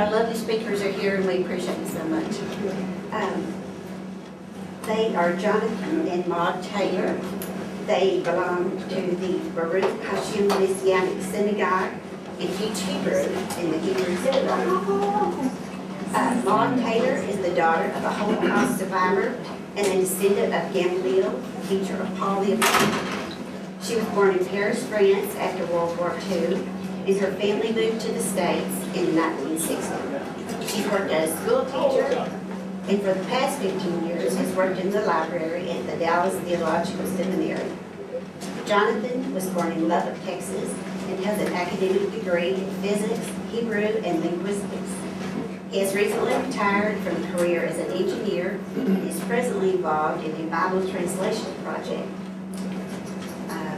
our lovely speakers are here, and we appreciate you so much. They are Jonathan and Maud Taylor. They belong to the Baruch Hashem Messianic Synagogue and teach Hebrew in the Hebrew Synagogue. Maud Taylor is the daughter of a Holocaust survivor and a descendant of Gamaliel, teacher of Paul the Apostle. She was born in Paris, France after World War II, and her family moved to the States in 1960. She's worked as a school teacher, and for the past 15 years has worked in the library at the Dallas Theological Seminary. Jonathan was born in Lubbock, Texas, and has an academic degree in physics, Hebrew, and linguistics. He has recently retired from a career as an engineer and is presently involved in a Bible translation project.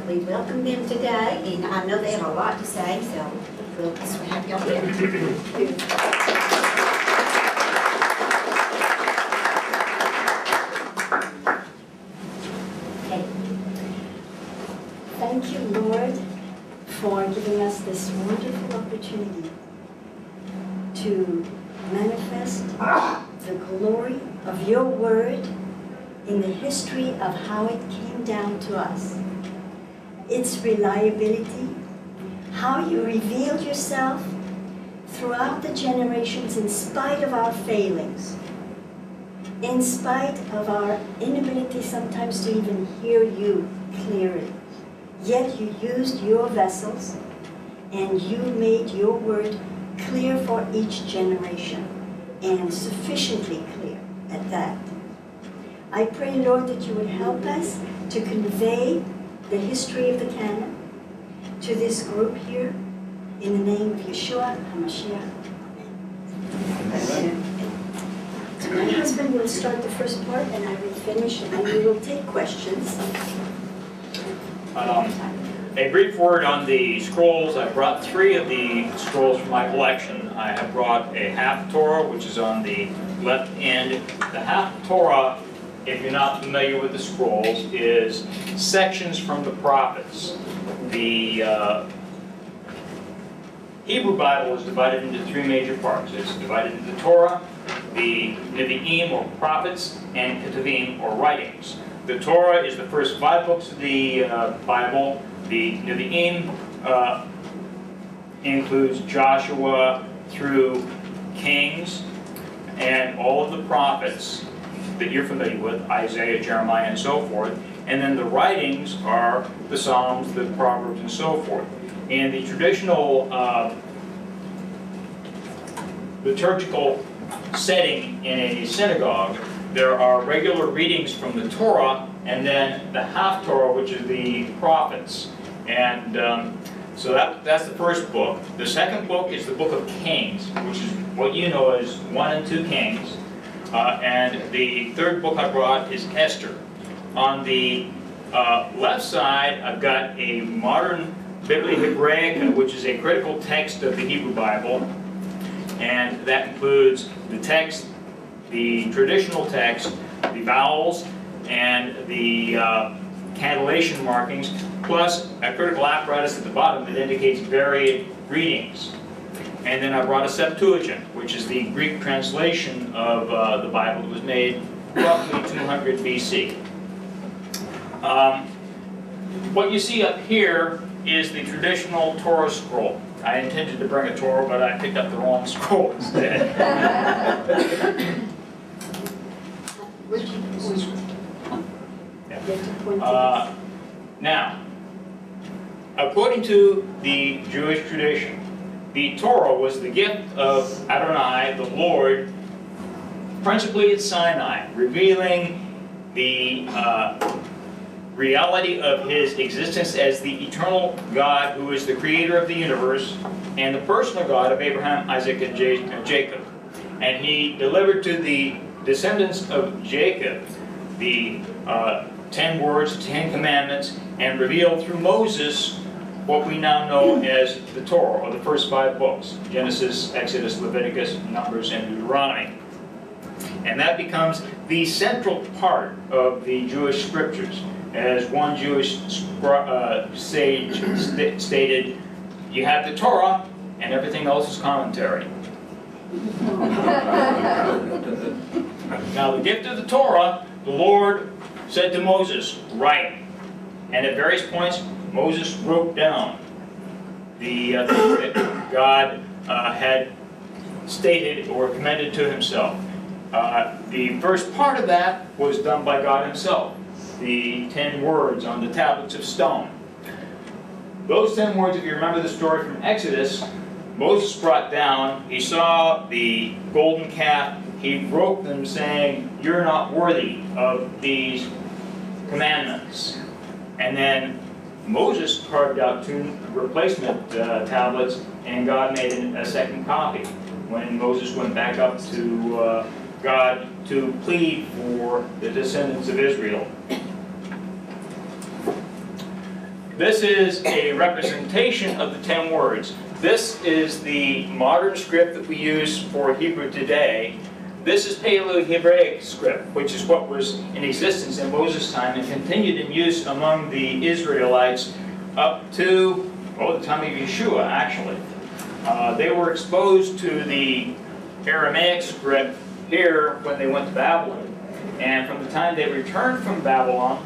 We welcome them today, and I know they have a lot to say, so we'll just have y'all here. Okay. Thank you, Lord, for giving us this wonderful opportunity to manifest the glory of your word in the history of how it came down to us. Its reliability, how you revealed yourself throughout the generations in spite of our failings, in spite of our inability sometimes to even hear you clearly. Yet you used your vessels and you made your word clear for each generation, and sufficiently clear at that. I pray, Lord, that you would help us to convey the history of the canon to this group here, in the name of Yeshua HaMashiach. Amen. My husband will start the first part, and I will finish, and we will take questions. A brief word on the scrolls. I brought 3 of the scrolls from my collection. I have brought a half Torah, which is on the left end. The half Torah, if you're not familiar with the scrolls, is sections from the prophets. The Hebrew Bible is divided into 3 major parts. It's divided into the Torah, the Nevi'im, or prophets, and Ketuvim, or writings. The Torah is the first 5 books of the Bible. The Nevi'im includes Joshua through Kings, and all of the prophets that you're familiar with, Isaiah, Jeremiah, and so forth. And then the writings are the Psalms, the Proverbs, and so forth. In the traditional liturgical setting in a synagogue, there are regular readings from the Torah, and then the half Torah, which is the prophets. And so that's the first book. The second book is the book of Kings, which is what you know as 1 and 2 Kings. And the third book I brought is Esther. On the left side, I've got a modern Biblia Hebraica, which is a critical text of the Hebrew Bible. And that includes the text, the traditional text, the vowels, and the cantillation markings, plus a critical apparatus at the bottom that indicates varied readings. And then I brought a Septuagint, which is the Greek translation of the Bible. It was made roughly 200 BC. What you see up here is the traditional Torah scroll. I intended to bring a Torah, but I picked up the wrong scroll instead. Now, according to the Jewish tradition, the Torah was the gift of Adonai, the Lord, principally at Sinai, revealing the reality of his existence as the eternal God who is the creator of the universe and the personal God of Abraham, Isaac, and Jacob. And he delivered to the descendants of Jacob the 10 words, 10 commandments, and revealed through Moses what we now know as the Torah, or the first 5 books: Genesis, Exodus, Leviticus, Numbers, and Deuteronomy. And that becomes the central part of the Jewish scriptures. As one Jewish sage stated, you have the Torah, and everything else is commentary. Now, the gift of the Torah, the Lord said to Moses, write. And at various points, Moses wrote down the things that God had stated or commended to himself. The first part of that was done by God himself, the 10 words on the tablets of stone. Those 10 words, if you remember the story from Exodus, Moses brought down, he saw the golden calf, he broke them saying, you're not worthy of these commandments. And then Moses carved out 2 replacement tablets, and God made a second copy when Moses went back up to God to plead for the descendants of Israel. This is a representation of the 10 words. This is the modern script that we use for Hebrew today. This is Paleo-Hebraic script, which is what was in existence in Moses' time and continued in use among the Israelites up to, well, the time of Yeshua, actually. They were exposed to the Aramaic script here when they went to Babylon. And from the time they returned from Babylon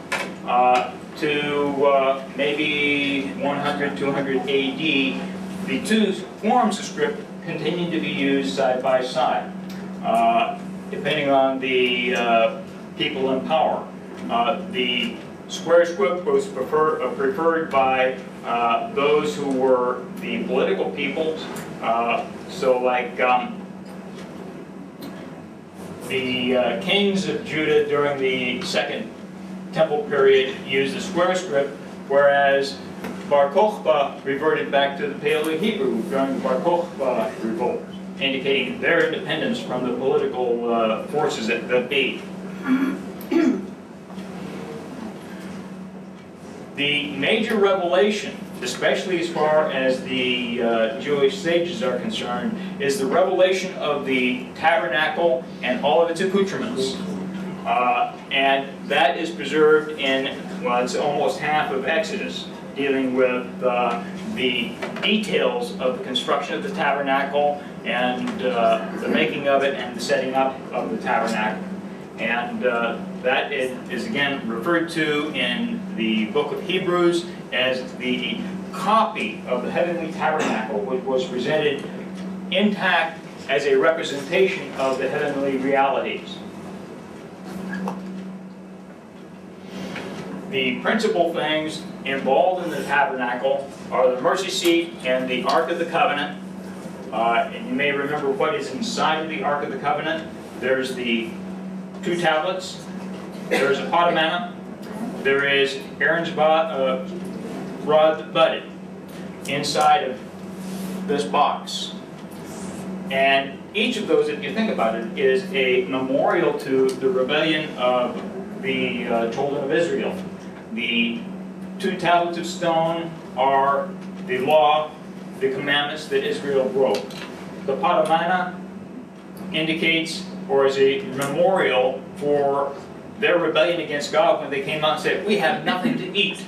to maybe 100, 200 AD, the 2 forms of script continued to be used side by side, depending on the people in power. The square script was preferred by those who were the political peoples, so like the kings of Judah during the Second Temple period used the square script, whereas Bar Kokhba reverted back to the Paleo-Hebrew during the Bar Kokhba revolt, indicating their independence from the political forces that be. The major revelation, especially as far as the Jewish sages are concerned, is the revelation of the tabernacle and all of its accoutrements. And that is preserved in, well, it's almost half of Exodus, dealing with the details of the construction of the tabernacle and the making of it and the setting up of the tabernacle. And that is again referred to in the book of Hebrews as the copy of the heavenly tabernacle, which was presented intact as a representation of the heavenly realities. The principal things involved in the tabernacle are the mercy seat and the Ark of the Covenant. And you may remember what is inside of the Ark of the Covenant. There's the 2 tablets, there's a pot of manna, there is Aaron's rod budded inside of this box. And each of those, if you think about it, is a memorial to the rebellion of the children of Israel. The 2 tablets of stone are the law, the commandments that Israel broke. The pot of manna indicates, or is a memorial for their rebellion against God when they came out and said, we have nothing to eat.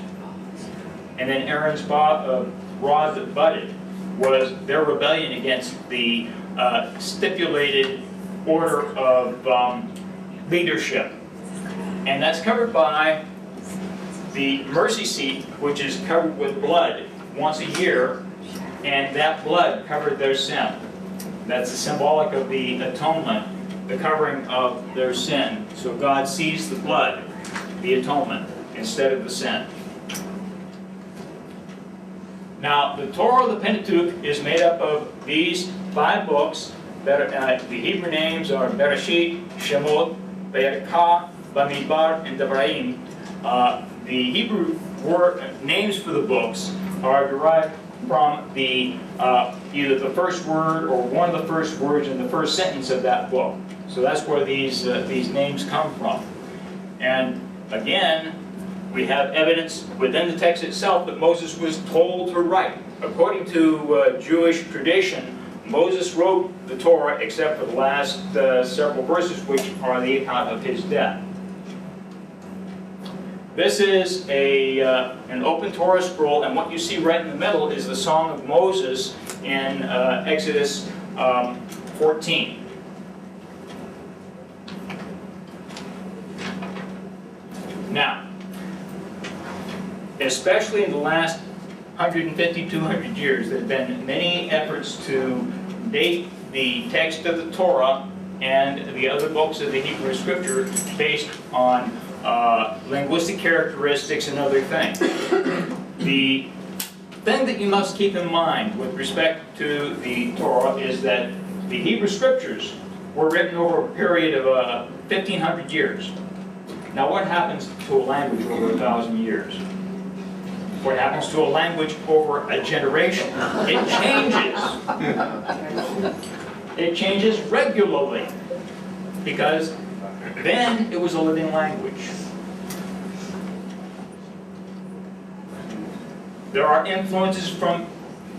And then Aaron's rod that budded was their rebellion against the stipulated order of leadership. And that's covered by the mercy seat, which is covered with blood once a year, and that blood covered their sin. That's symbolic of the atonement, the covering of their sin. So God sees the blood, the atonement, instead of the sin. Now, the Torah, the Pentateuch, is made up of these 5 books. That the Hebrew names are Bereshit, Shemot, Vayikra, Bamidbar, and Devarim. The Hebrew names for the books are derived from the either the first word or one of the first words in the first sentence of that book. So that's where these names come from. And again, we have evidence within the text itself that Moses was told to write. According to Jewish tradition, Moses wrote the Torah except for the last several verses, which are the account of his death. This is an open Torah scroll, and what you see right in the middle is the Song of Moses in Exodus 14. Now, especially in the last 150, 200 years, there have been many efforts to date the text of the Torah and the other books of the Hebrew Scripture based on linguistic characteristics and other things. The thing that you must keep in mind with respect to the Torah is that the Hebrew Scriptures were written over a period of 1,500 years. Now, what happens to a language over 1,000 years? What happens to a language over a generation? It changes. It changes regularly, because then it was a living language. There are influences from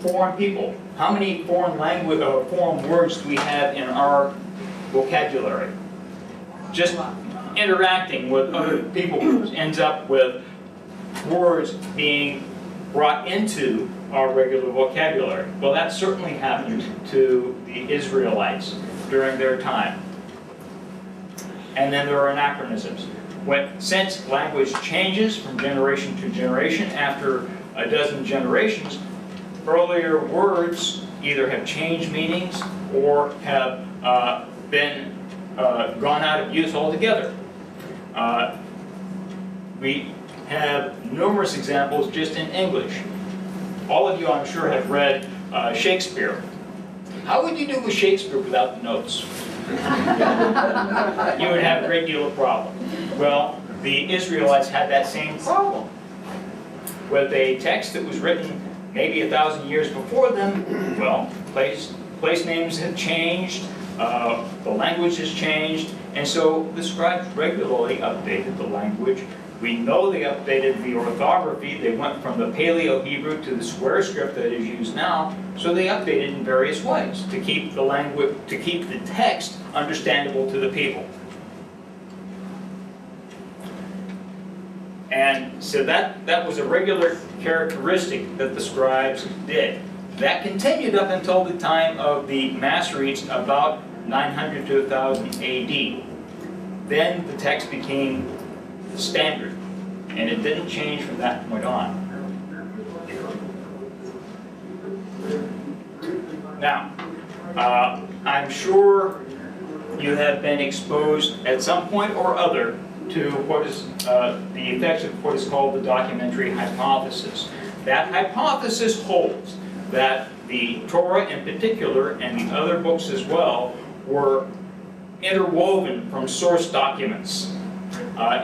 foreign people. How many foreign words do we have in our vocabulary? Just interacting with other people groups ends up with words being brought into our regular vocabulary. Well, that certainly happened to the Israelites during their time. And then there are anachronisms. Since language changes from generation to generation, after a dozen generations, earlier words either have changed meanings or have been gone out of use altogether. We have numerous examples just in English. All of you, I'm sure, have read Shakespeare. How would you do with Shakespeare without the notes? You would have a great deal of problem. Well, the Israelites had that same problem. With a text that was written maybe 1,000 years before them, well, place names have changed, the language has changed, and so the scribes regularly updated the language. We know they updated the orthography. They went from the Paleo-Hebrew to the square script that is used now, so they updated in various ways to keep the language, to keep the text understandable to the people. And so that was a regular characteristic that the scribes did. That continued up until the time of the Masoretes, about 900 to 1000 AD. Then the text became standard, and it didn't change from that point on. Now, I'm sure you have been exposed at some point or other to what is the effects of what is called the documentary hypothesis. That hypothesis holds that the Torah in particular, and the other books as well, were interwoven from source documents.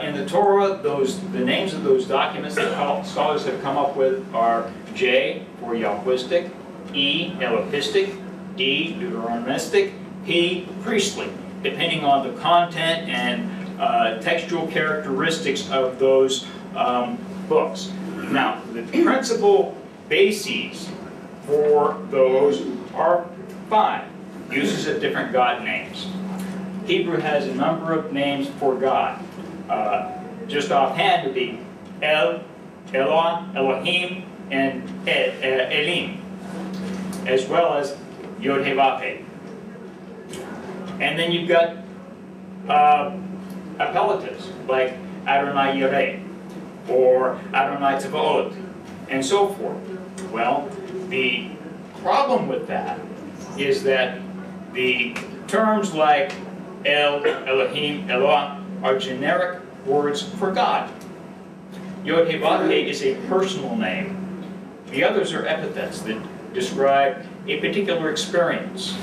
In the Torah, the names of those documents that scholars have come up with are J for Yahwistic, E Elohistic, D Deuteronomistic, P priestly, depending on the content and textual characteristics of those books. Now, the principal bases for those are 5 uses of different God names. Hebrew has a number of names for God. Just offhand would be El, Eloah, Elohim, and Elim, as well as Yod He Vav He. And then you've got appellatives like Adonai Yireh or Adonai Tzavaot, and so forth. Well, the problem with that is that the terms like El, Elohim, Eloah are generic words for God. Yod He Vav He is a personal name. The others are epithets that describe a particular experience.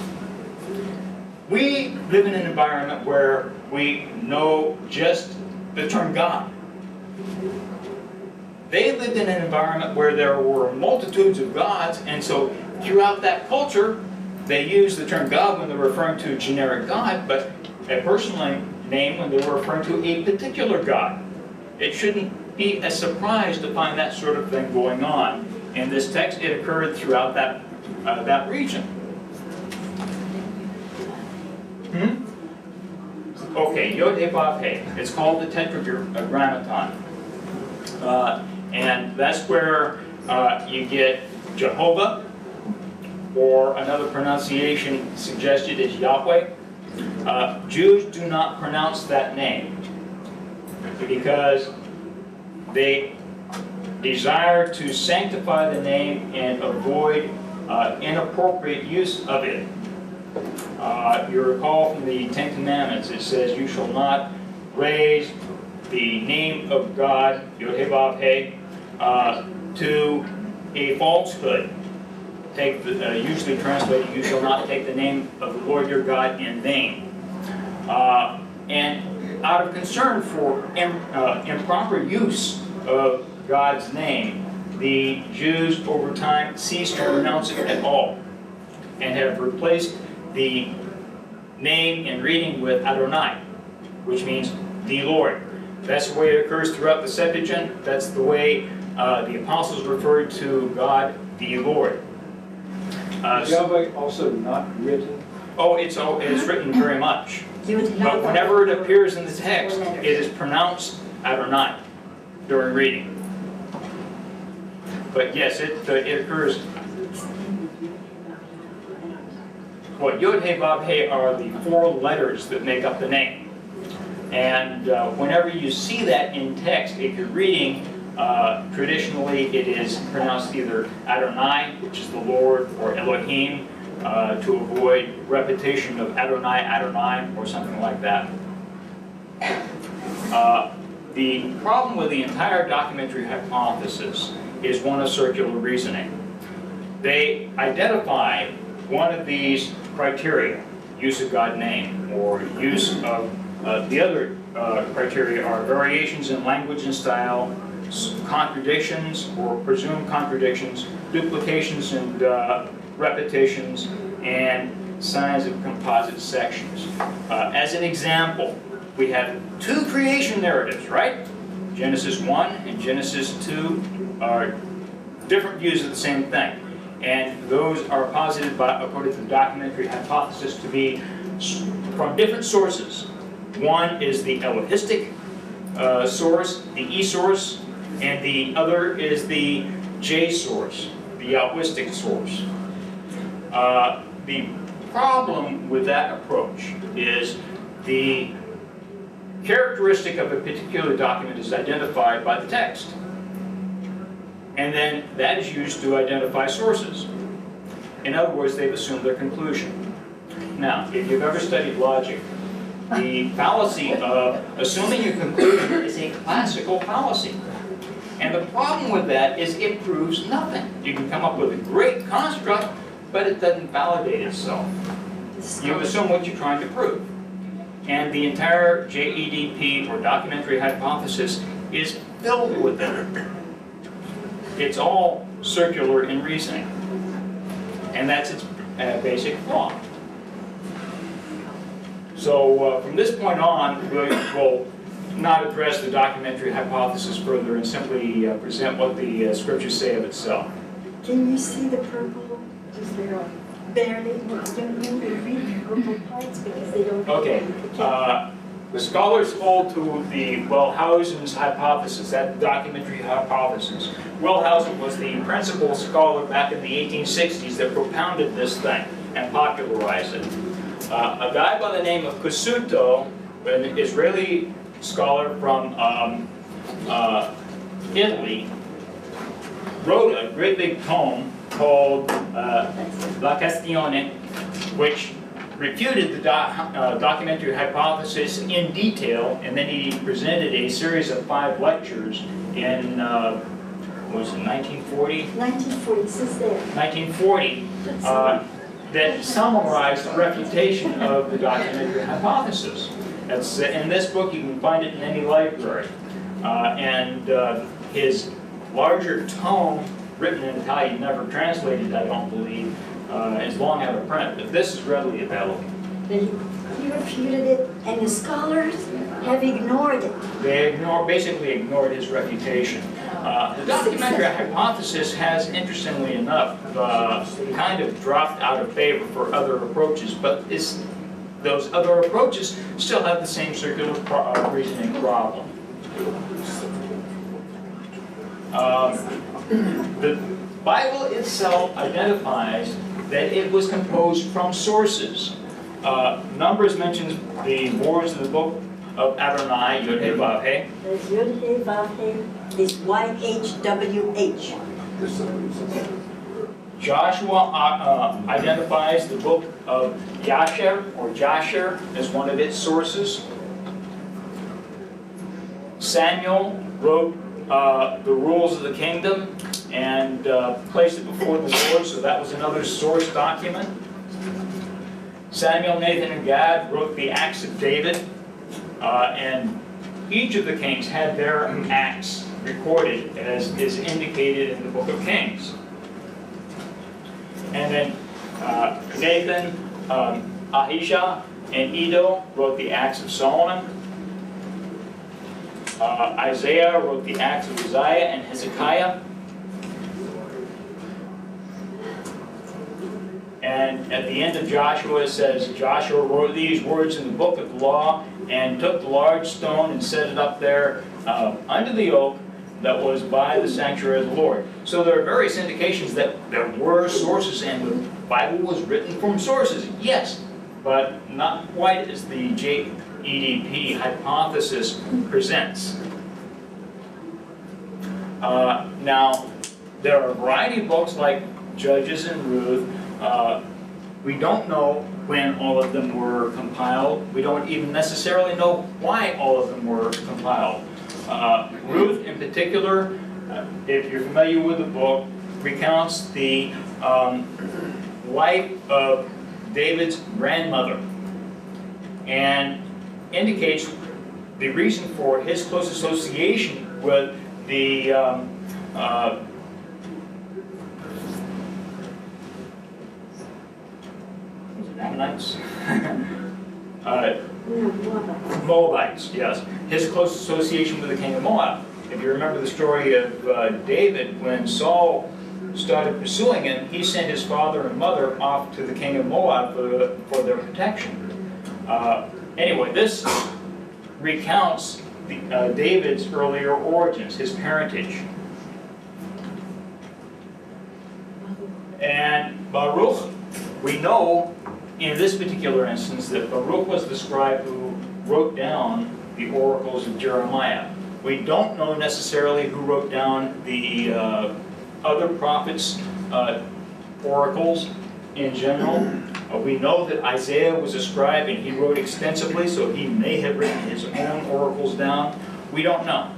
We live in an environment where we know just the term God. They lived in an environment where there were multitudes of gods, and so throughout that culture, they used the term God when they were referring to a generic God, but a personal name when they were referring to a particular God. It shouldn't be a surprise to find that sort of thing going on. In this text, it occurred throughout that region. Okay, Yod He Vav He. It's called the Tetragrammaton. And that's where you get Jehovah, or another pronunciation suggested is Yahweh. Jews do not pronounce that name because they desire to sanctify the name and avoid inappropriate use of it. You recall from the Ten Commandments, it says, you shall not raise the name of God, Yod-Heh-Vav-Heh, to a falsehood. Usually translated, you shall not take the name of the Lord your God in vain. And out of concern for improper use of God's name, the Jews over time ceased to pronounce it at all and have replaced the name in reading with Adonai, which means the Lord. That's the way it occurs throughout the Septuagint. That's the way the apostles referred to God, the Lord. Yahweh also not written? Oh, it's written very much. But whenever it appears in the text, it is pronounced Adonai during reading. But yes, it occurs. Well, Yod-Heh-Vav-Heh are the 4 letters that make up the name. And whenever you see that in text, if you're reading, traditionally it is pronounced either Adonai, which is the Lord, or Elohim, to avoid repetition of Adonai, Adonai, or something like that. The problem with the entire documentary hypothesis is one of circular reasoning. They identify one of these criteria, use of God's name, or use of the other criteria are variations in language and style, contradictions or presumed contradictions, duplications and repetitions, and signs of composite sections. As an example, we have 2 creation narratives, right? Genesis 1 and Genesis 2 are different views of the same thing. And those are posited by, according to the documentary hypothesis, to be from different sources. One is the Elohistic source, the E source, and the other is the J source, the Yahwistic source. The problem with that approach is the characteristic of a particular document is identified by the text. And then that is used to identify sources. In other words, they've assumed their conclusion. Now, if you've ever studied logic, the fallacy of assuming a conclusion is a classical fallacy. And the problem with that is it proves nothing. You can come up with a great construct, but it doesn't validate itself. You assume what you're trying to prove. And the entire JEDP, or documentary hypothesis, is filled with it. It's all circular in reasoning. And that's its basic flaw. So from this point on, we'll not address the documentary hypothesis further and simply present what the scriptures say of itself. Can you see the purple? Just there, barely. Don't read the purple parts because they don't. Okay. The scholars hold to the Wellhausen's hypothesis, that documentary hypothesis. Wellhausen was the principal scholar back in the 1860s that propounded this thing and popularized it. A guy by the name of Kusuto, an Israeli scholar from Italy, wrote a great big tome called La Questione, which refuted the documentary hypothesis in detail, and then he presented a series of 5 lectures in, what was it, 1940? 1940, since there. 1940, that summarized the refutation of the documentary hypothesis. That's in this book. You can find it in any library. And his larger tome, written in Italian, never translated, I don't believe, is long out of print, but this is readily available. He refuted it, and the scholars have ignored it. They basically ignored his refutation. The documentary hypothesis has, interestingly enough, kind of dropped out of favor for other approaches, but those other approaches still have the same circular reasoning problem. The Bible itself identifies that it was composed from sources. Numbers mentions the words of the book of Adonai, Yod-Heh-Vav-Heh. There's Yod-Heh-Vav-Heh, is YHWH. Joshua identifies the book of Yasher or Jasher as one of its sources. Samuel wrote the rules of the kingdom and placed it before the Lord, so that was another source document. Samuel, Nathan, and Gad wrote the Acts of David, and each of the kings had their acts recorded as is indicated in the book of Kings. And then Nathan, Ahijah, and Iddo wrote the Acts of Solomon. Isaiah wrote the Acts of Uzziah and Hezekiah. And at the end of Joshua, it says, Joshua wrote these words in the book of the law and took the large stone and set it up there under the oak that was by the sanctuary of the Lord. So there are various indications that there were sources and the Bible was written from sources, yes, but not quite as the JEDP hypothesis presents. Now, there are a variety of books like Judges and Ruth. We don't know when all of them were compiled. We don't even necessarily know why all of them were compiled. Ruth, in particular, if you're familiar with the book, recounts the life of David's grandmother and indicates the reason for his close association with the Ammonites? Moabites, yes. His close association with the king of Moab. If you remember the story of David, when Saul started pursuing him, he sent his father and mother off to the king of Moab for their protection. Anyway, this recounts David's earlier origins, his parentage. And Baruch, we know in this particular instance that Baruch was the scribe who wrote down the oracles of Jeremiah. We don't know necessarily who wrote down the other prophets' oracles in general. We know that Isaiah was a scribe and he wrote extensively, so he may have written his own oracles down. We don't know.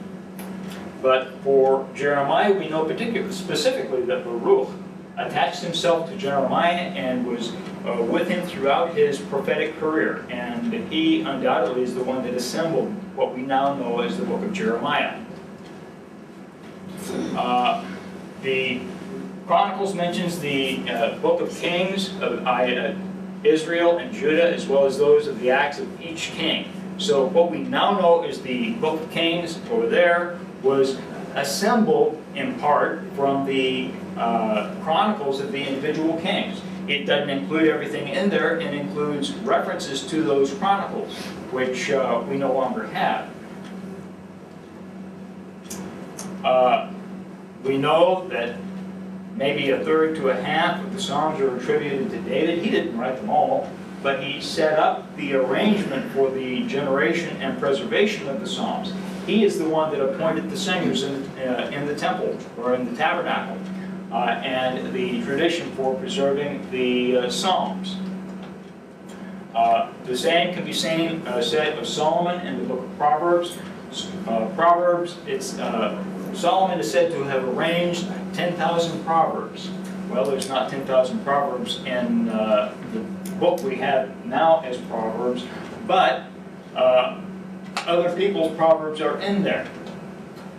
But for Jeremiah, we know specifically that Baruch attached himself to Jeremiah and was with him throughout his prophetic career. And he undoubtedly is the one that assembled what we now know as the book of Jeremiah. The Chronicles mentions the book of Kings of Israel and Judah, as well as those of the acts of each king. So what we now know is the book of Kings over there was assembled in part from the chronicles of the individual kings. It doesn't include everything in there. It includes references to those chronicles, which we no longer have. We know that maybe a third to a half of the Psalms are attributed to David. He didn't write them all, but he set up the arrangement for the generation and preservation of the Psalms. He is the one that appointed the singers in the temple or in the tabernacle, and the tradition for preserving the Psalms. The same can be said of Solomon in the book of Proverbs. Solomon is said to have arranged 10,000 proverbs. Well, there's not 10,000 proverbs in the book we have now as Proverbs, but other people's proverbs are in there.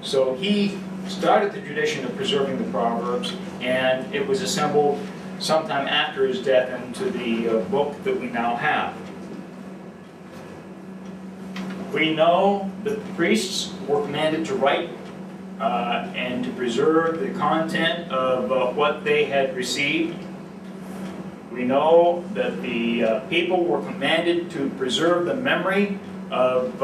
So he started the tradition of preserving the proverbs, and it was assembled sometime after his death into the book that we now have. We know that the priests were commanded to write and to preserve the content of what they had received. We know that the people were commanded to preserve the memory of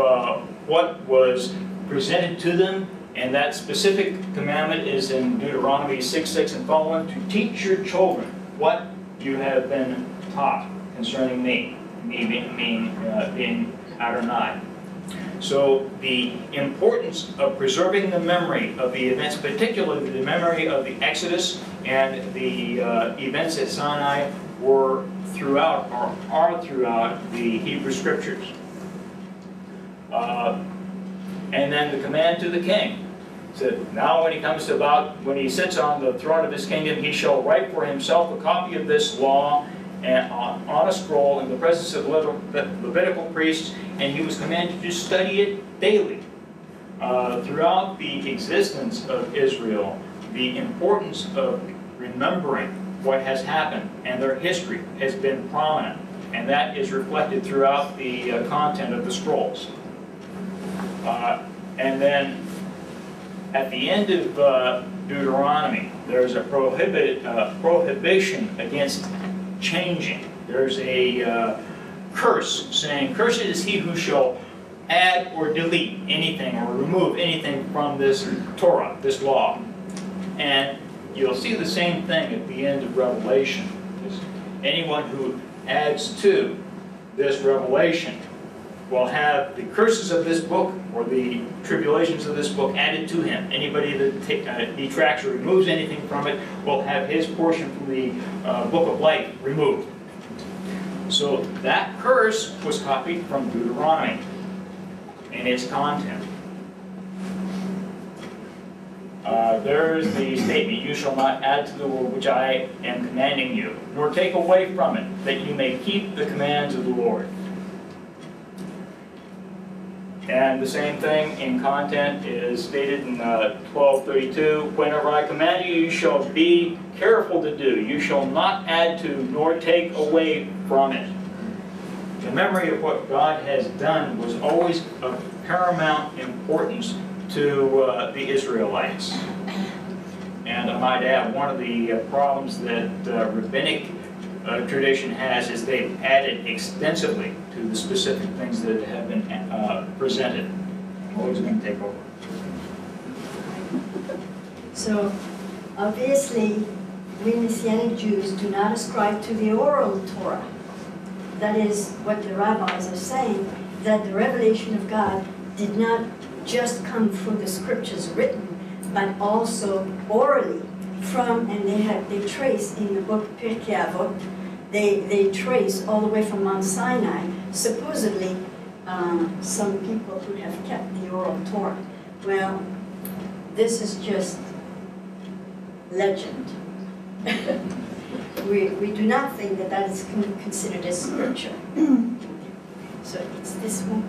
what was presented to them, and that specific commandment is in Deuteronomy 6:6 and following, to teach your children what you have been taught concerning me being Adonai. So the importance of preserving the memory of the events, particularly the memory of the Exodus and the events at Sinai, were throughout, or are throughout, the Hebrew Scriptures. And then the command to the king said, now when he comes to when he sits on the throne of his kingdom, he shall write for himself a copy of this law and on a scroll in the presence of Levitical priests, and he was commanded to study it daily. Throughout the existence of Israel, the importance of remembering what has happened and their history has been prominent, and that is reflected throughout the content of the scrolls. And then at the end of Deuteronomy, there's a prohibition against changing. There's a curse saying, "Cursed is he who shall add or delete anything or remove anything from this Torah, this law." And you'll see the same thing at the end of Revelation. Anyone who adds to this revelation will have the curses of this book or the tribulations of this book added to him. Anybody that detracts or removes anything from it will have his portion from the book of life removed. So that curse was copied from Deuteronomy and its content. There's the statement, "You shall not add to the word which I am commanding you, nor take away from it, that you may keep the commands of the Lord." And the same thing in content is stated in 12:32, "Whenever I command you, you shall be careful to do. You shall not add to nor take away from it." The memory of what God has done was always of paramount importance to the Israelites. And I might add, one of the problems that rabbinic tradition has is they've added extensively to the specific things that have been presented. Always going to take over. So, obviously, we Messianic Jews do not ascribe to the oral Torah. That is what the rabbis are saying, that the revelation of God did not just come through the scriptures written, but also orally from, and they trace in the book Pirkei Avot, they trace all the way from Mount Sinai, supposedly some people who have kept the oral Torah. Well, this is just legend. we do not think that that is considered as scripture. So it's this one.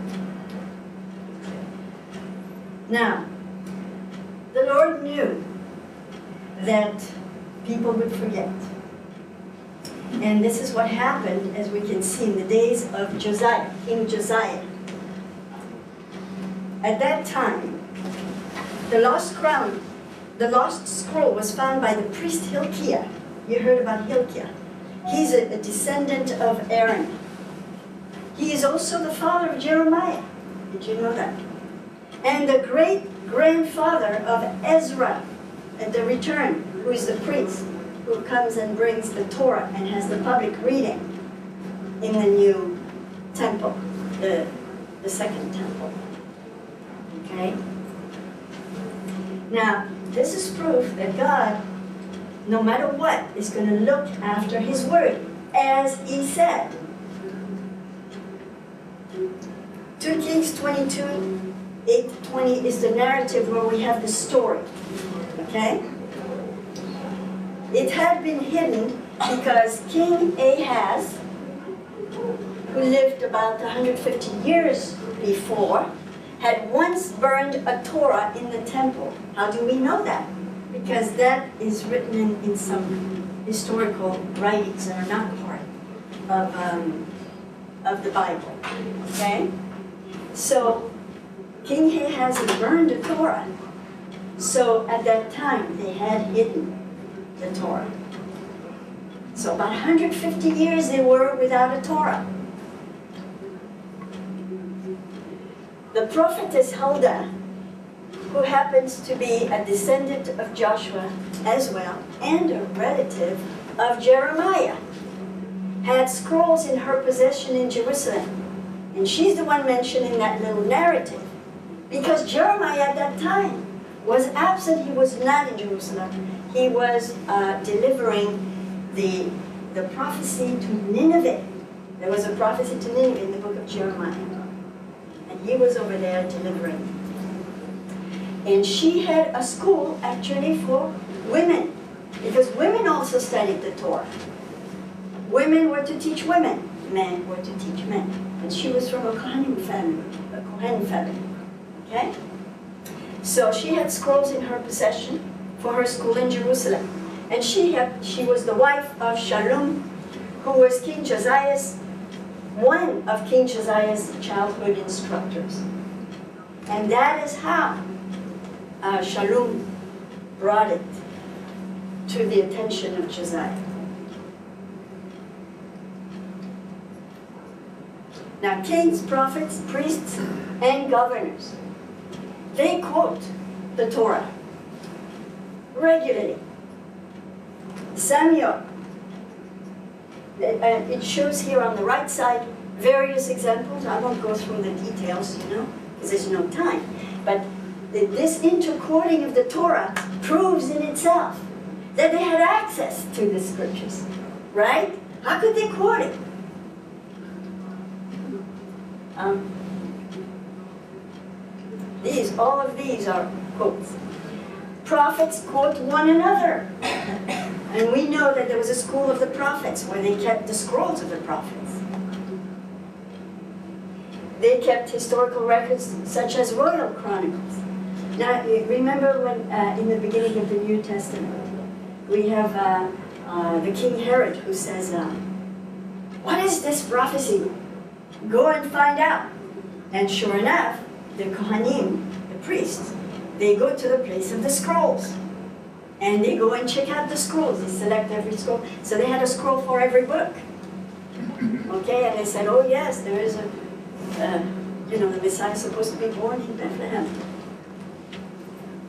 Now, the Lord knew that people would forget. And this is what happened, as we can see, in the days of Josiah, King Josiah. At that time, the lost crown, the lost scroll was found by the priest Hilkiah. You heard about Hilkiah. He's a descendant of Aaron. He is also the father of Jeremiah. Did you know that? And the great-grandfather of Ezra at the return, who is the priest who comes and brings the Torah and has the public reading in the new temple, the second temple. Okay? Now, this is proof that God, no matter what, is going to look after His word, as He said. 2 Kings 22, 8-20 is the narrative where we have the story. Okay? It had been hidden because King Ahaz, who lived about 150 years before, had once burned a Torah in the temple. How do we know that? Because that is written in some historical writings that are not part of the Bible. Okay? So, King Ahaz had burned the Torah. So at that time, they had hidden the Torah. So about 150 years they were without a Torah. The prophetess Huldah, who happens to be a descendant of Joshua as well, and a relative of Jeremiah. had scrolls in her possession in Jerusalem. And she's the one mentioned in that little narrative. Because Jeremiah at that time was absent. He was not in Jerusalem. He was delivering the prophecy to Nineveh. There was a prophecy to Nineveh in the book of Jeremiah. And he was over there delivering. And she had a school actually for women. Because women also studied the Torah. Women were to teach women. Men were to teach men. And she was from a Kohanim family. A Kohen family. Okay? So she had scrolls in her possession for her school in Jerusalem. And she was the wife of Shallum, who was King Josiah's, one of King Josiah's childhood instructors. And that is how Shallum brought it to the attention of Josiah. Now, kings, prophets, priests, and governors, they quote the Torah regularly. Samuel, it shows here on the right side various examples. I won't go through the details, because there's no time. But this interquoting of the Torah proves in itself that they had access to the scriptures, right? How could they quote it? All of these are quotes. Prophets quote one another. And we know that there was a school of the prophets where they kept the scrolls of the prophets. They kept historical records such as royal chronicles. Now, remember when in the beginning of the New Testament, we have the King Herod who says, what is this prophecy? Go and find out. And sure enough, the Kohanim, the priests, they go to the place of the scrolls. And they go and check out the scrolls. They select every scroll. So they had a scroll for every book. Okay, and they said, oh yes, there is the Messiah is supposed to be born in Bethlehem.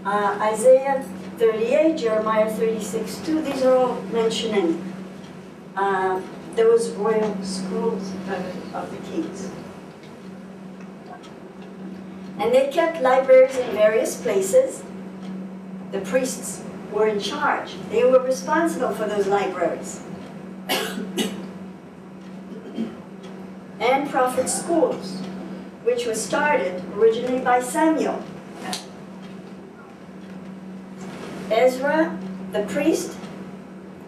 Isaiah 38, Jeremiah 36:2, these are all mentioning those royal scrolls of the kings. And they kept libraries in various places. The priests were in charge. They were responsible for those libraries. And prophet schools, which was started originally by Samuel. Ezra, the priest,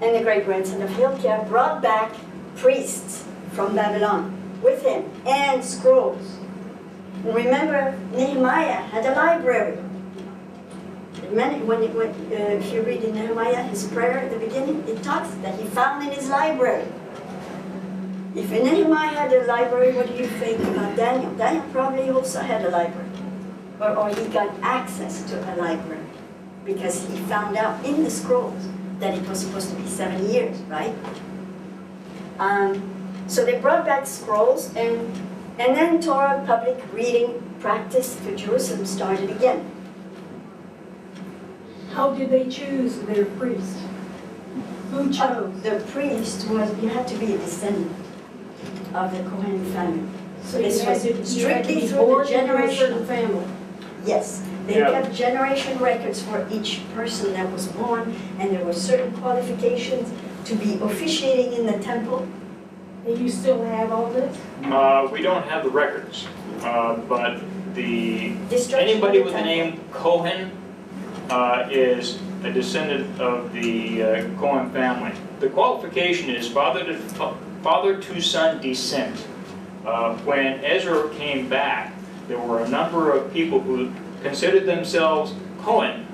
and the great-grandson of Hilkiah brought back priests from Babylon with him and scrolls. And remember, Nehemiah had a library. If you read in Nehemiah, his prayer at the beginning, it talks that he found in his library. If Nehemiah had a library, what do you think about Daniel? Daniel probably also had a library. Or he got access to a library because he found out in the scrolls that it was supposed to be 7 years, right? So they brought back scrolls, and then Torah public reading practice to Jerusalem started again. How did they choose their priest? Who chose? The priest you had to be a descendant of the Kohen family. So This you had was to, you had to strictly be through the born into a generation. certain family. Yes, they Yeah. kept generation records for each person that was born, and there were certain qualifications to be officiating in the temple. And you still have all this? We don't have the records, but Destruction anybody of with the the temple. name Cohen is a descendant of the Cohen family. The qualification is father to son descent. When Ezra came back, there were a number of people who considered themselves Cohen,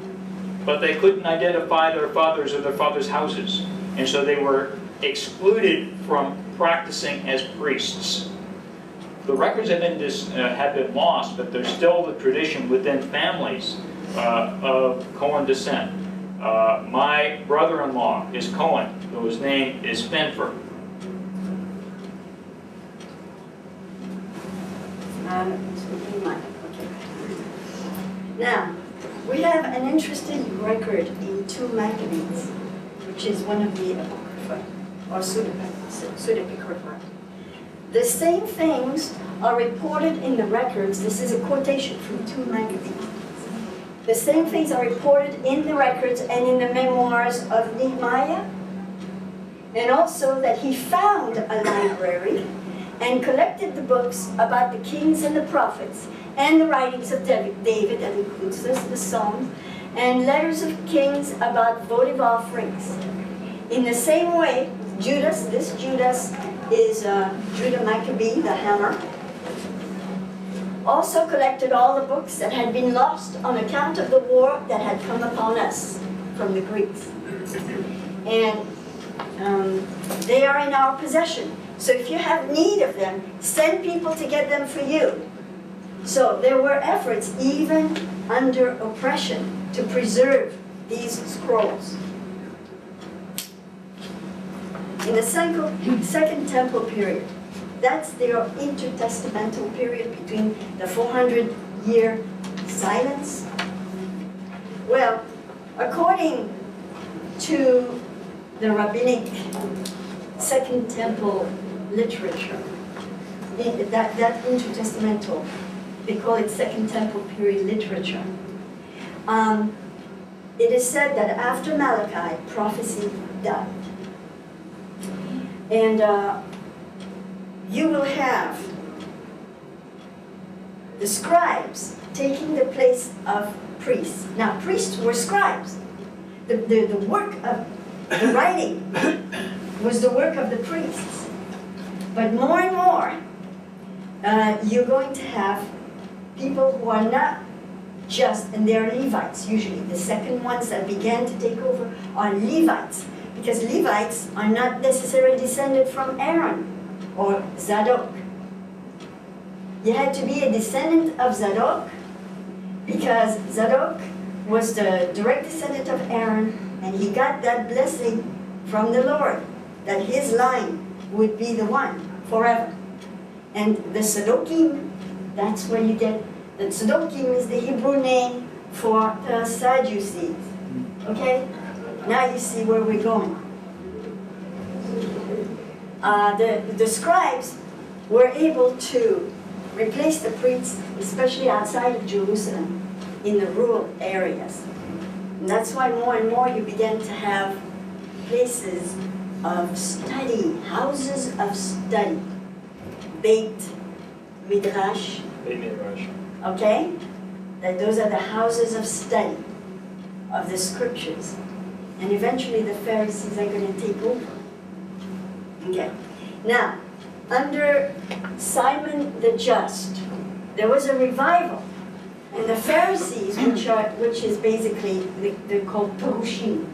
but they couldn't identify their fathers or their fathers' houses. And so they were excluded from practicing as priests. The records have been lost, but there's still the tradition within families of Cohen descent. My brother-in-law is Cohen, though his name is Spenfer. Okay. Now, we have an interesting record in 2 Maccabees, which is one of the Apocrypha, or pseudepigrapha. sur les Pécotois. The same things are reported in the records. This is a quotation from 2 magazines. The same things are reported in the records and in the memoirs of Nehemiah, and also that he found a library and collected the books about the kings and the prophets and the writings of David, that includes the Psalms, and letters of kings about votive offerings. In the same way, Judas is Judah Maccabee, the hammer, also collected all the books that had been lost on account of the war that had come upon us from the Greeks. And they are in our possession. So if you have need of them, send people to get them for you. So there were efforts, even under oppression, to preserve these scrolls. In the Second Temple period, that's their intertestamental period between the 400-year silence. Well, according to the rabbinic Second Temple literature, that intertestamental, they call it Second Temple period literature. It is said that after Malachi, prophecy died. And you will have the scribes taking the place of priests. Now, priests were scribes. The work of the writing was the work of the priests. But more and more, you're going to have people who are not just, and they're Levites usually. The second ones that began to take over are Levites, because Levites are not necessarily descended from Aaron or Zadok. You had to be a descendant of Zadok, because Zadok was the direct descendant of Aaron, and he got that blessing from the Lord, that his line would be the one forever. And the Sadokim, that's where you get, the Sadokim is the Hebrew name for the Sadducees. Okay? Now you see where we're going. The scribes were able to replace the priests, especially outside of Jerusalem, in the rural areas. And that's why more and more you begin to have places of study, houses of study. Beit Midrash, okay? That those are the houses of study of the scriptures. And eventually the Pharisees are going to take over. Okay. Now, under Simon the Just, there was a revival. And the Pharisees, which is basically, they're called Perushim.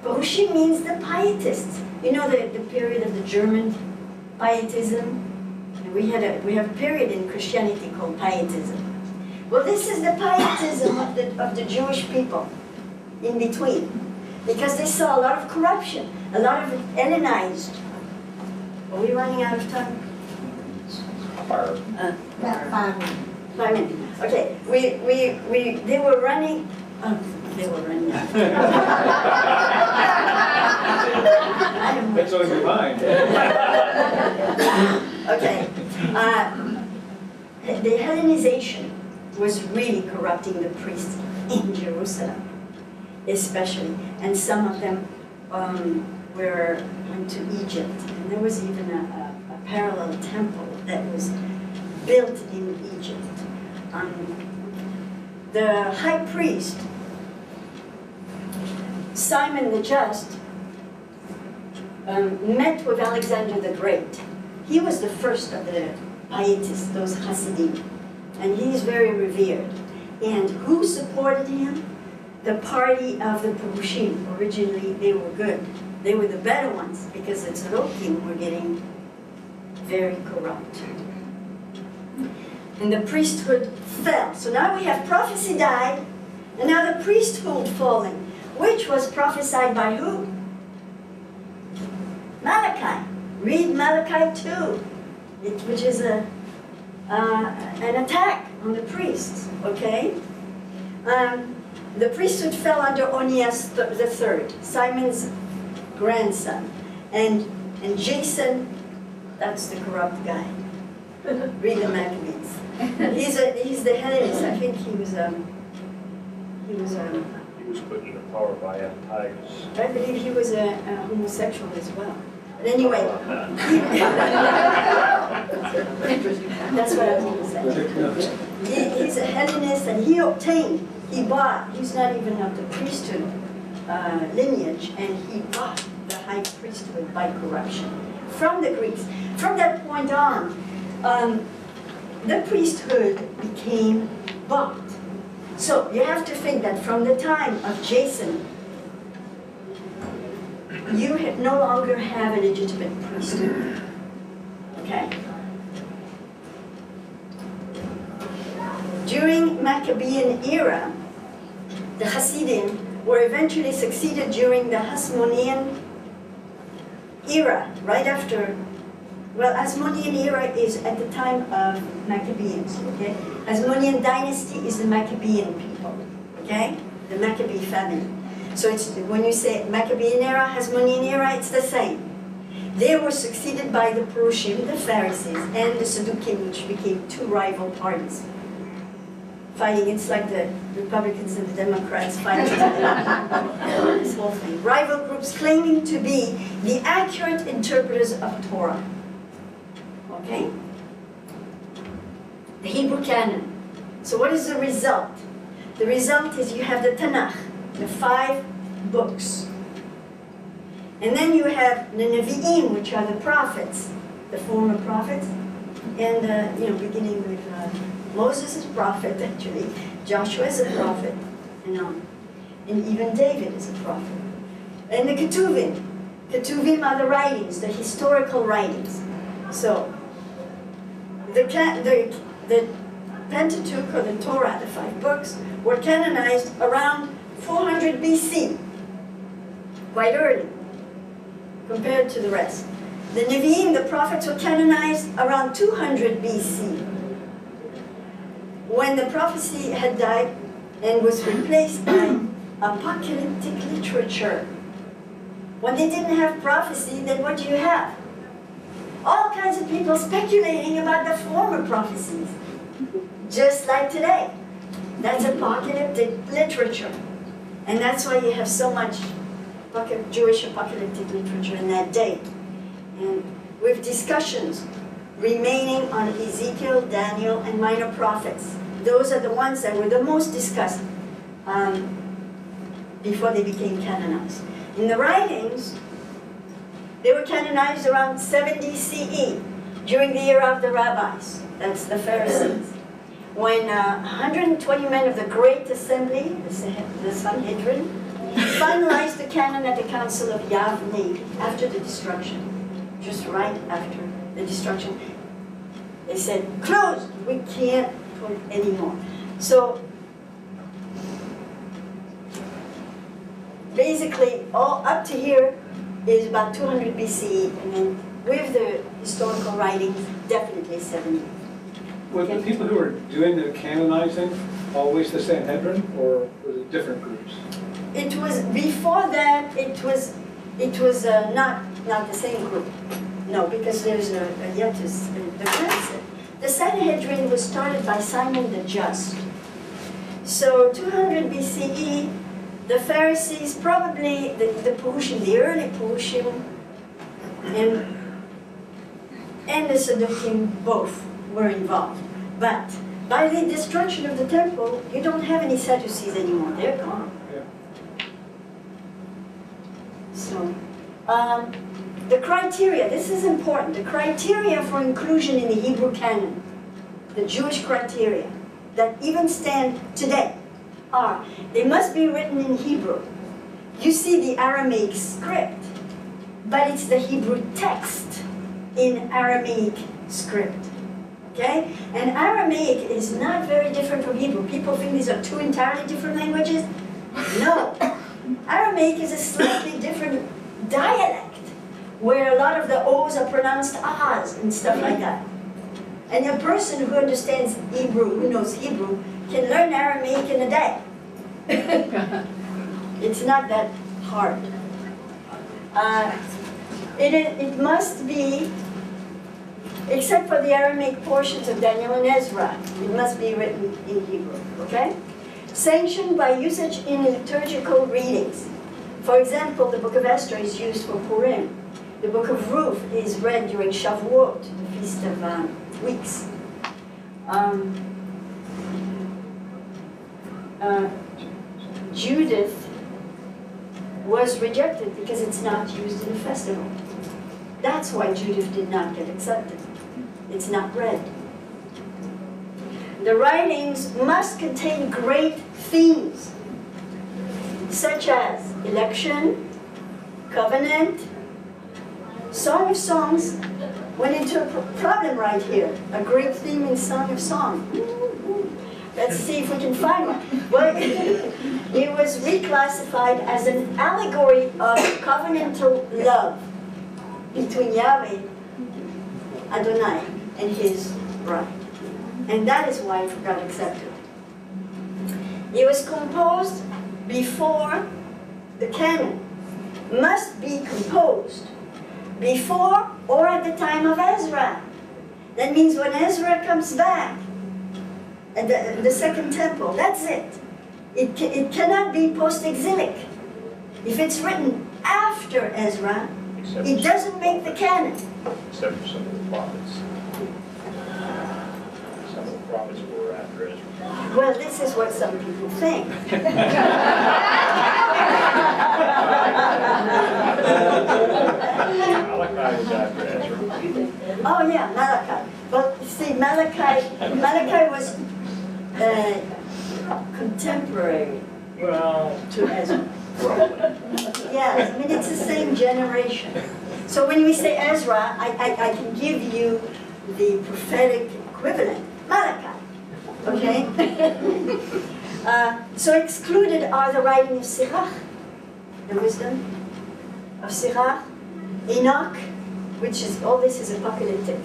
Perushim means the pietists. You know the period of the German pietism? We have a period in Christianity called pietism. Well, this is the pietism of the Jewish people in between, because they saw a lot of corruption, a lot of Hellenized. Are we running out of time? Fire. About 5 minutes. 5 minutes. Okay, they were running. They were running out. That's on your mind. Okay. The Hellenization was really corrupting the priests in Jerusalem, especially. And some of them went to Egypt. And there was even a parallel temple that was built in Egypt. The high priest, Simon the Just, met with Alexander the Great. He was the first of the pietists, those Hasidim, and he's very revered. And who supported him? The party of the Perushim. Originally, they were good. They were the better ones, because the Tzaddokim were getting very corrupt. And the priesthood fell. So now we have prophecy died, and now the priesthood falling, which was prophesied by who? Malachi. Read Malachi 2, which is an attack on the priests, okay? The priesthood fell under Onias III, Simon's grandson. And And Jason, that's the corrupt guy. Read the Maccabees. He's the Hellenist. I think he was He was put into power by Antiochus. I believe he was a homosexual as well. But anyway, that's what I was going to say. He's a Hellenist, and he's not even of the priesthood lineage, and he bought the high priesthood by corruption from the Greeks. From that point on, the priesthood became bought. So you have to think that from the time of Jason, you no longer have a legitimate priesthood. Okay? During Maccabean era, the Hasidim were eventually succeeded during the Hasmonean era, right after. Well, Hasmonean era is at the time of Maccabeans, okay? Hasmonean dynasty is the Maccabean people, okay? The Maccabee family. So it's, when you say Maccabean era, Hasmonean era, it's the same. They were succeeded by the Perushim, the Pharisees, and the Sadducees, which became two rival parties. Fighting, it's like the Republicans and the Democrats fighting this whole thing. Rival groups claiming to be the accurate interpreters of Torah. Okay? The Hebrew canon. So what is the result? The result is you have the Tanakh, the 5 books. And then you have the Nevi'im, which are the prophets, the former prophets, and beginning with Moses is a prophet, actually. Joshua is a prophet, and even David is a prophet. And the Ketuvim. Ketuvim are the writings, the historical writings. So, the Pentateuch, or the Torah, the 5 books, were canonized around 400 BC, quite early, compared to the rest. The Nevi'im, the prophets, were canonized around 200 BC. When the prophecy had died and was replaced by apocalyptic literature. When they didn't have prophecy, then what do you have? All kinds of people speculating about the former prophecies, just like today. That's apocalyptic literature. And that's why you have so much Jewish apocalyptic literature in that day. And with discussions remaining on Ezekiel, Daniel, and minor prophets. Those are the ones that were the most discussed before they became canonized. In the writings, they were canonized around 70 CE, during the era of the rabbis, that's the Pharisees. When 120 men of the Great Assembly, the Sanhedrin, finalized the canon at the Council of Yavne after the destruction, just right after the destruction. They said, closed, we can't put anymore. So, basically, all up to here is about 200 BCE, and then with the historical writings, definitely 70. Were the people who were doing the canonizing always the Sanhedrin, or was it different groups? It was, before that, it was not the same group. No, because there's a hiatus, the concept. The Sanhedrin was started by Simon the Just. So 200 BCE, the Pharisees, probably the Perushim, the early Perushim, and the Sadducees both were involved. But by the destruction of the temple, you don't have any Sadducees anymore. They're gone. Yeah. So, the criteria, this is important. The criteria for inclusion in the Hebrew canon, the Jewish criteria that even stand today are, they must be written in Hebrew. You see the Aramaic script, but it's the Hebrew text in Aramaic script. Okay? And Aramaic is not very different from Hebrew. People think these are two entirely different languages. No. Aramaic is a slightly different dialect, where a lot of the O's are pronounced A's and stuff like that. And a person who understands Hebrew, who knows Hebrew, can learn Aramaic in a day. It's not that hard. It must be, except for the Aramaic portions of Daniel and Ezra, it must be written in Hebrew, okay? Sanctioned by usage in liturgical readings. For example, the book of Esther is used for Purim. The book of Ruth is read during Shavuot, the Feast of Weeks. Judith was rejected because it's not used in a festival. That's why Judith did not get accepted. It's not read. The writings must contain great themes, such as election, covenant. Song of Songs went into a problem right here. A great theme in Song of Songs. Let's see if we can find one. Well, it was reclassified as an allegory of covenantal love between Yahweh, Adonai, and his bride. And that is why it got accepted. It was composed before the canon. Must be composed before or at the time of Ezra. That means when Ezra comes back, and the second temple, that's it. It cannot be post-exilic. If it's written after Ezra, it doesn't make the canon. Except for some of the prophets. Some of the prophets were after Ezra. Well, this is what some people think. Malachi was after Ezra. Oh yeah, Malachi. Well, see, Malachi was contemporary Well, to Ezra. probably. Yes, I mean, it's the same generation. So when we say Ezra, I can give you the prophetic equivalent, Malachi, okay? So excluded are the writing of Sirach, the wisdom of Sirach, Enoch, which is, all this is apocalyptic,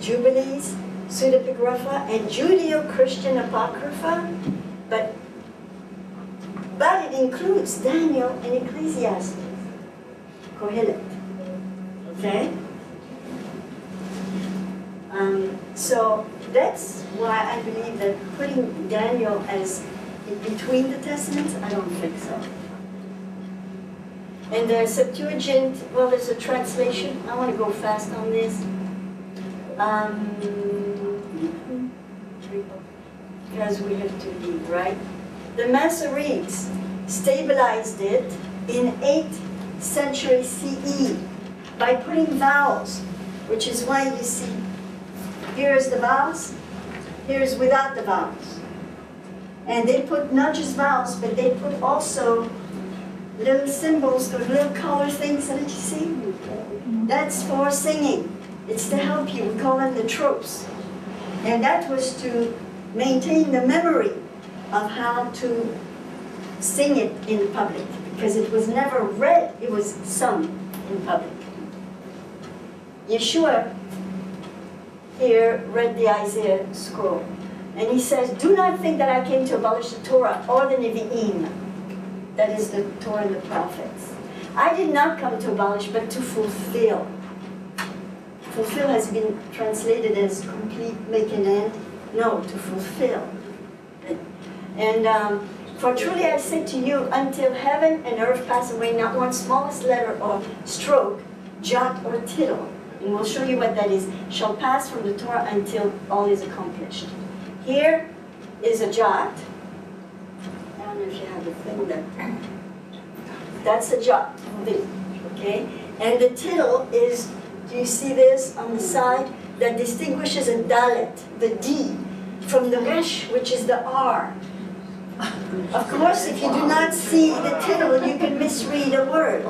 Jubilees, pseudepigrapha, and Judeo-Christian apocrypha, but it includes Daniel and Ecclesiastes, Kohelet, okay? So that's why I believe that putting Daniel as in between the Testaments, I don't think so. And the Septuagint, well, there's a translation. I want to go fast on this. Because we have to leave, right? The Masoretes stabilized it in 8th century CE by putting vowels, which is why you see here's the vowels, here's without the vowels. And they put not just vowels, but they put also little symbols, those little color things that you see. That's for singing. It's to help you. We call them the tropes. And that was to maintain the memory of how to sing it in public, because it was never read, it was sung in public. Yeshua here read the Isaiah scroll, and he says, "Do not think that I came to abolish the Torah or the Nevi'im," that is the Torah and the prophets. "I did not come to abolish, but to fulfill." Fulfill has been translated as complete, make an end. No, to fulfill. And for truly I say to you, until heaven and earth pass away, not one smallest letter or stroke, jot or tittle, and we'll show you what that is, shall pass from the Torah until all is accomplished. Here is a jot. I don't know if you have a thing there. That's a jot, okay? And the tittle is, do you see this on the side? That distinguishes a dalet, the D, from the resh, which is the R. Of course, if you do not see the tittle, you can misread a word,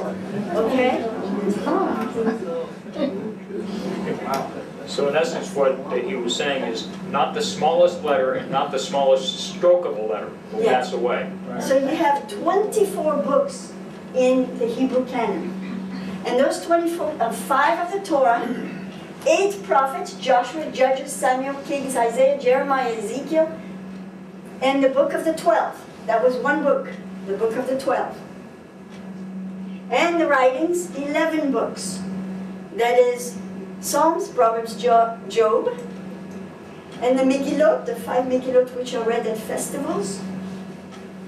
okay? So in essence, what he was saying is not the smallest letter and not the smallest stroke of a letter will Yeah. pass away. So you have 24 books in the Hebrew canon. And those 24, 5 of the Torah, 8 prophets, Joshua, Judges, Samuel, Kings, Isaiah, Jeremiah, Ezekiel, and the book of the 12. That was one book, the book of the 12. And the writings, 11 books. That is Psalms, Proverbs, Job, and the Megillot, the 5 Megillot which are read at festivals.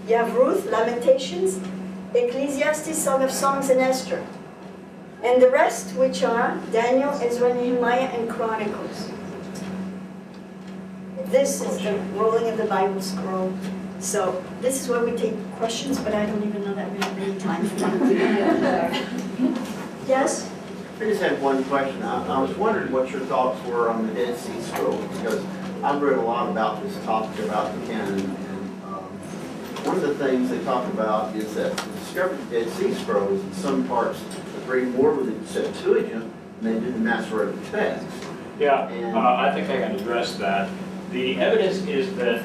You have Ruth, Lamentations, Ecclesiastes, Song of Songs, and Esther. And the rest, which are Daniel, Ezra, Nehemiah, and Chronicles. This is the rolling of the Bible scroll. So this is where we take questions, but I don't even know that we have any time for that. Yes? I just had one question. I was wondering what your thoughts were on the Dead Sea Scrolls, because I've read a lot about this topic, about the canon, and one of the things they talk about is that the discovery of the Dead Sea Scrolls in some parts agree more with the Septuagint than they do the Masoretic text. Yeah, I think I can address that. The evidence is that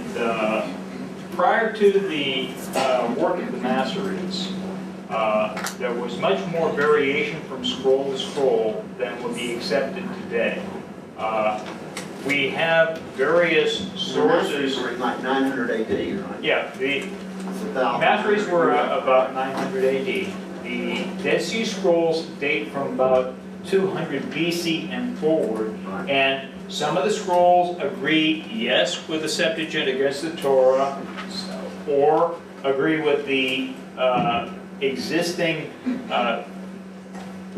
prior to the work of the Masoretes, there was much more variation from scroll to scroll than would be accepted today. We have various sources. Were in like 900 AD, right? Yeah, the It's about Masoretes were about 900 AD. The Dead Sea Scrolls date from about 200 BC and forward, Right. and some of the scrolls agree, yes, with the Septuagint against the Torah, or agree with the existing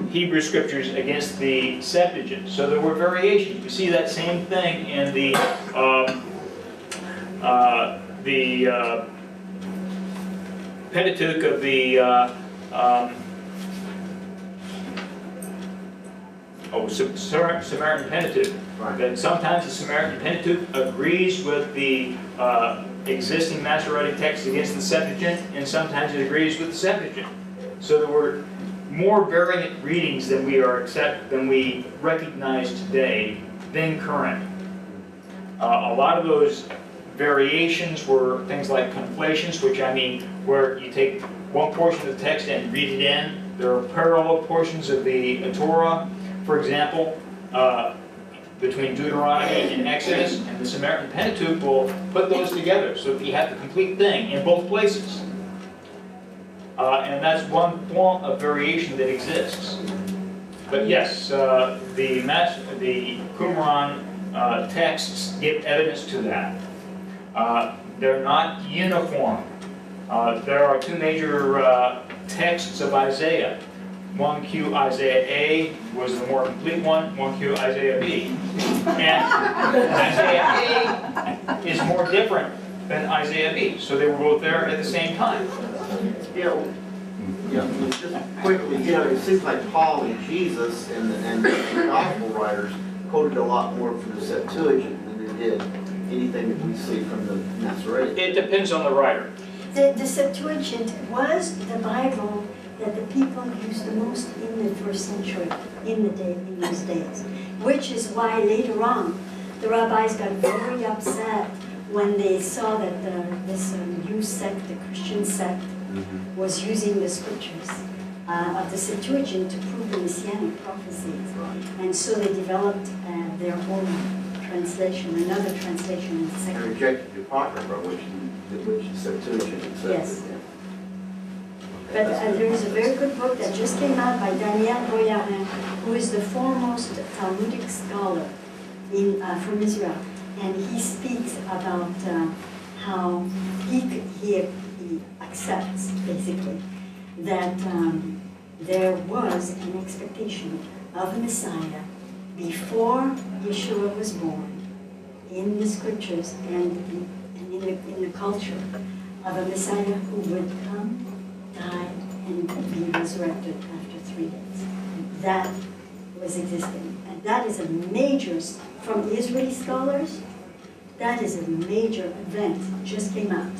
Hebrew scriptures against the Septuagint. So there were variations. We see that same thing in the Pentateuch of the Samaritan Pentateuch. Right. That sometimes the Samaritan Pentateuch agrees with the existing Masoretic text against the Septuagint, and sometimes it agrees with the Septuagint. So there were more variant readings than we recognize today than current. A lot of those variations were things like conflations, which I mean where you take one portion of the text and read it in. There are parallel portions of the Torah, for example, between Deuteronomy and Exodus, and the Samaritan Pentateuch will put those together so that you have the complete thing in both places. And that's one form of variation that exists. But yes, the Qumran texts give evidence to that. They're not uniform. There are two major texts of Isaiah. 1Q Isaiah A was the more complete one, 1Q Isaiah B. And Isaiah A is more different than Isaiah B. So they were both there at the same time. Just quickly, it seems like Paul and Jesus and the gospel writers quoted a lot more from the Septuagint than they did anything that we see from the Masoretic. It depends on the writer. The Septuagint was the Bible that the people used the most in the first century, in those days. Which is why later on, the rabbis got very upset when they saw that this new sect, the Christian sect, was using the scriptures of the Septuagint to prove the Messianic prophecies. And so they developed their own translation, another translation in the And second. rejected the Apocrypha, which the Septuagint accepted. Yes. But there is a very good book that just came out by Daniel Boyarin, who is the foremost Talmudic scholar from Israel. And he speaks about how he accepts, basically, that there was an expectation of a Messiah before Yeshua was born in the scriptures and in the culture of a Messiah who would come, die, and be resurrected after 3 days. That was existing. And that is a major, from Israeli scholars, that is a major event, just came out.